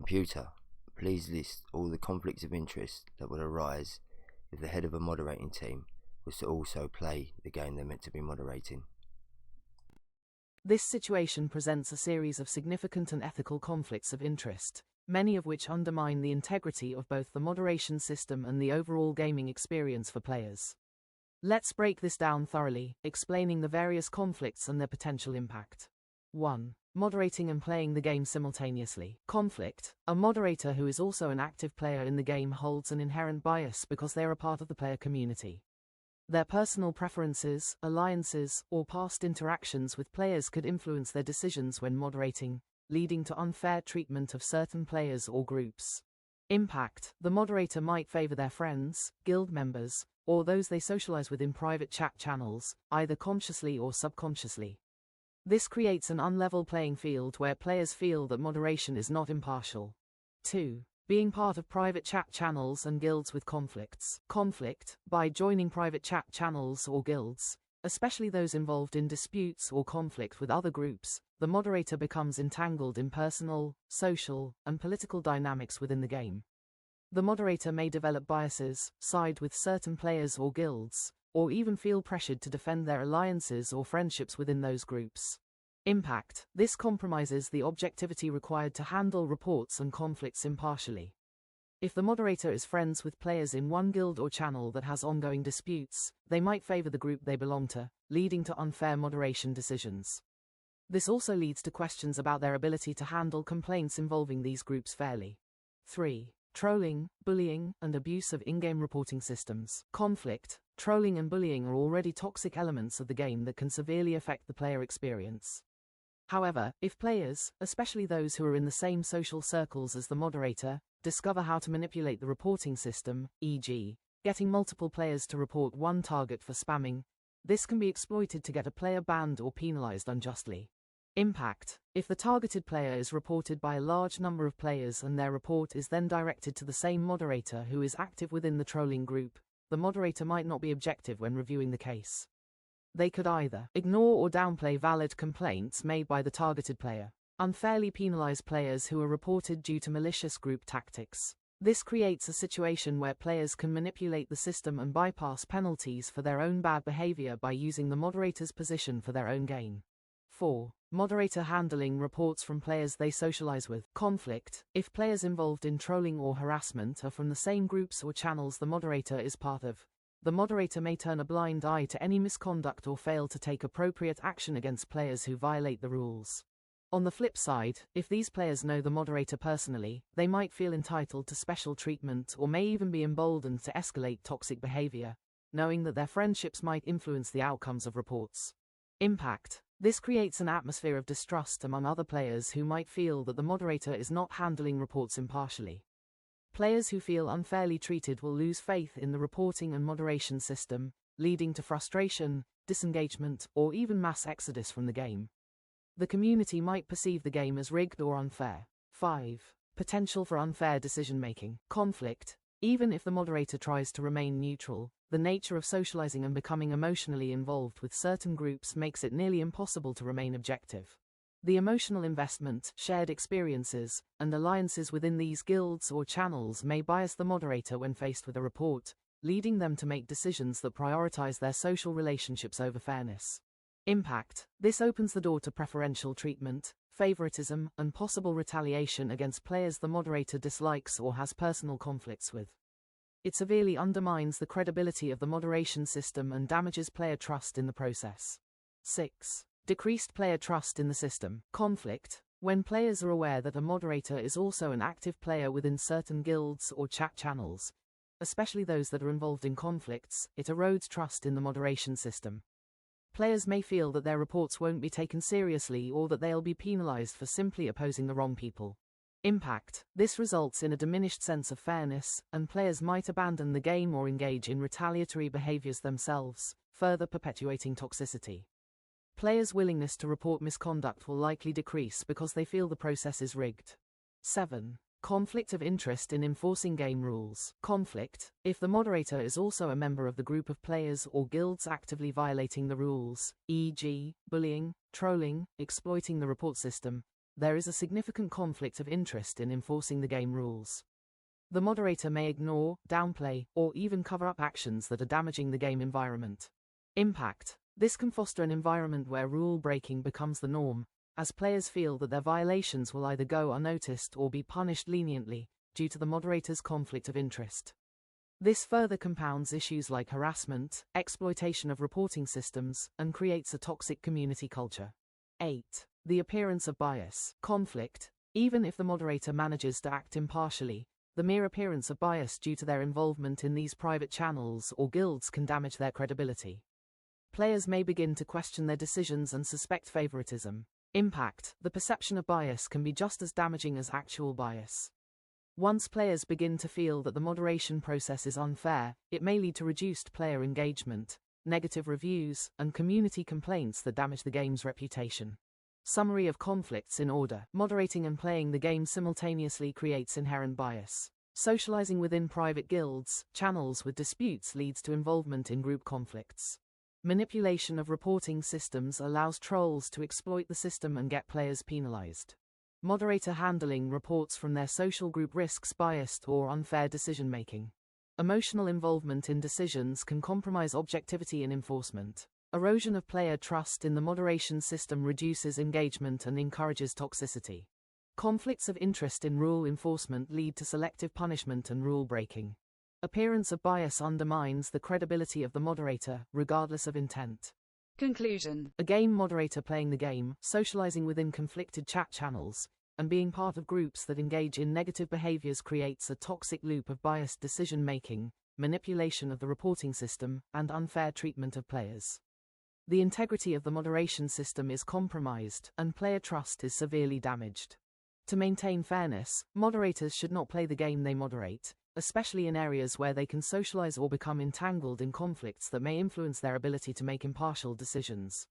Computer, please list all the conflicts of interest that would arise if the head of a moderating team was to also play the game they're meant to be moderating. This situation presents a series of significant and ethical conflicts of interest, many of which undermine the integrity of both the moderation system and the overall gaming experience for players. Let's break this down thoroughly, explaining the various conflicts and their potential impact. 1. Moderating and playing the game simultaneously. Conflict. A moderator who is also an active player in the game holds an inherent bias because they are a part of the player community. Their personal preferences, alliances, or past interactions with players could influence their decisions when moderating, leading to unfair treatment of certain players or groups. Impact. The moderator might favor their friends, guild members, or those they socialize with in private chat channels, either consciously or subconsciously. This creates an unlevel playing field where players feel that moderation is not impartial. 2. Being part of private chat channels and guilds with conflicts. Conflict. By joining private chat channels or guilds, especially those involved in disputes or conflict with other groups, the moderator becomes entangled in personal, social, and political dynamics within the game. The moderator may develop biases, side with certain players or guilds, or even feel pressured to defend their alliances or friendships within those groups. Impact. This compromises the objectivity required to handle reports and conflicts impartially. If the moderator is friends with players in one guild or channel that has ongoing disputes, they might favor the group they belong to, leading to unfair moderation decisions. This also leads to questions about their ability to handle complaints involving these groups fairly. 3. Trolling, bullying, and abuse of in-game reporting systems. Conflict. Trolling and bullying are already toxic elements of the game that can severely affect the player experience. However, if players, especially those who are in the same social circles as the moderator, discover how to manipulate the reporting system, e.g., getting multiple players to report one target for spamming, this can be exploited to get a player banned or penalized unjustly. Impact. If the targeted player is reported by a large number of players and their report is then directed to the same moderator who is active within the trolling group, the moderator might not be objective when reviewing the case. They could either ignore or downplay valid complaints made by the targeted player, unfairly penalize players who are reported due to malicious group tactics. This creates a situation where players can manipulate the system and bypass penalties for their own bad behavior by using the moderator's position for their own gain. 4. Moderator handling reports from players they socialize with. Conflict. If players involved in trolling or harassment are from the same groups or channels the moderator is part of, the moderator may turn a blind eye to any misconduct or fail to take appropriate action against players who violate the rules. On the flip side, if these players know the moderator personally, they might feel entitled to special treatment or may even be emboldened to escalate toxic behavior, knowing that their friendships might influence the outcomes of reports. Impact. This creates an atmosphere of distrust among other players who might feel that the moderator is not handling reports impartially. Players who feel unfairly treated will lose faith in the reporting and moderation system, leading to frustration, disengagement, or even mass exodus from the game. The community might perceive the game as rigged or unfair. 5. Potential for unfair decision-making. Conflict. Even if the moderator tries to remain neutral, the nature of socializing and becoming emotionally involved with certain groups makes it nearly impossible to remain objective. The emotional investment, shared experiences, and alliances within these guilds or channels may bias the moderator when faced with a report, leading them to make decisions that prioritize their social relationships over fairness. Impact. This opens the door to preferential treatment, favoritism, and possible retaliation against players the moderator dislikes or has personal conflicts with. It severely undermines the credibility of the moderation system and damages player trust in the process. 6. Decreased player trust in the system. Conflict. When players are aware that a moderator is also an active player within certain guilds or chat channels, especially those that are involved in conflicts, it erodes trust in the moderation system. Players may feel that their reports won't be taken seriously or that they'll be penalized for simply opposing the wrong people. Impact. This results in a diminished sense of fairness, and players might abandon the game or engage in retaliatory behaviors themselves, further perpetuating toxicity. Players' willingness to report misconduct will likely decrease because they feel the process is rigged. 7. Conflict of interest in enforcing game rules. Conflict. If the moderator is also a member of the group of players or guilds actively violating the rules, e.g., bullying, trolling, exploiting the report system, there is a significant conflict of interest in enforcing the game rules. The moderator may ignore, downplay, or even cover up actions that are damaging the game environment. Impact. This can foster an environment where rule breaking becomes the norm, as players feel that their violations will either go unnoticed or be punished leniently, due to the moderator's conflict of interest. This further compounds issues like harassment, exploitation of reporting systems, and creates a toxic community culture. 8. The appearance of bias. Conflict. Even if the moderator manages to act impartially, the mere appearance of bias due to their involvement in these private channels or guilds can damage their credibility. Players may begin to question their decisions and suspect favoritism. Impact. The perception of bias can be just as damaging as actual bias. Once players begin to feel that the moderation process is unfair, it may lead to reduced player engagement, negative reviews, and community complaints that damage the game's reputation. Summary of conflicts in order. Moderating and playing the game simultaneously creates inherent bias. Socializing within private guilds, channels with disputes leads to involvement in group conflicts. Manipulation of reporting systems allows trolls to exploit the system and get players penalized. Moderator handling reports from their social group risks biased or unfair decision-making. Emotional involvement in decisions can compromise objectivity in enforcement. Erosion of player trust in the moderation system reduces engagement and encourages toxicity. Conflicts of interest in rule enforcement lead to selective punishment and rule breaking. Appearance of bias undermines the credibility of the moderator, regardless of intent. Conclusion. A game moderator playing the game, socializing within conflicted chat channels, and being part of groups that engage in negative behaviors creates a toxic loop of biased decision-making, manipulation of the reporting system, and unfair treatment of players. The integrity of the moderation system is compromised, and player trust is severely damaged. To maintain fairness, moderators should not play the game they moderate, especially in areas where they can socialize or become entangled in conflicts that may influence their ability to make impartial decisions.